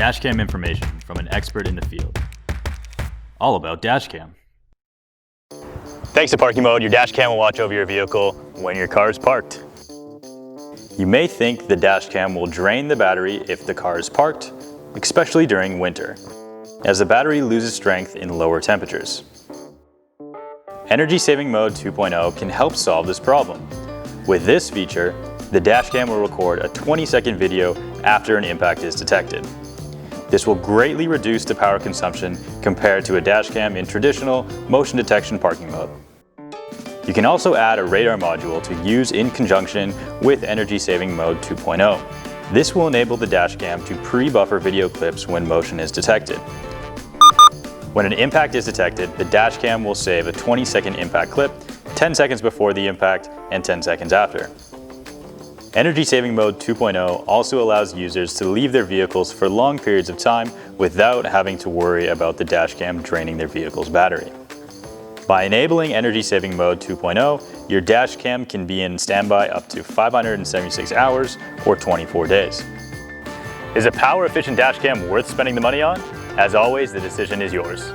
DashCam information from an expert in the field. All about DashCam. Thanks to Parking Mode, your DashCam will watch over your vehicle when your car is parked. You may think the DashCam will drain the battery if the car is parked, especially during winter, as the battery loses strength in lower temperatures. Energy Saving Mode 2.0 can help solve this problem. With this feature, the DashCam will record a 20-second video after an impact is detected. This will greatly reduce the power consumption compared to a DashCam in traditional motion detection parking mode. You can also add a radar module to use in conjunction with Energy Saving Mode 2.0. This will enable the DashCam to pre-buffer video clips when motion is detected. When an impact is detected, the DashCam will save a 20-second impact clip, 10 seconds before the impact and 10 seconds after. Energy Saving Mode 2.0 also allows users to leave their vehicles for long periods of time without having to worry about the DashCam draining their vehicle's battery. By enabling Energy Saving Mode 2.0, your DashCam can be in standby up to 576 hours or 24 days. Is a power-efficient DashCam worth spending the money on? As always, the decision is yours.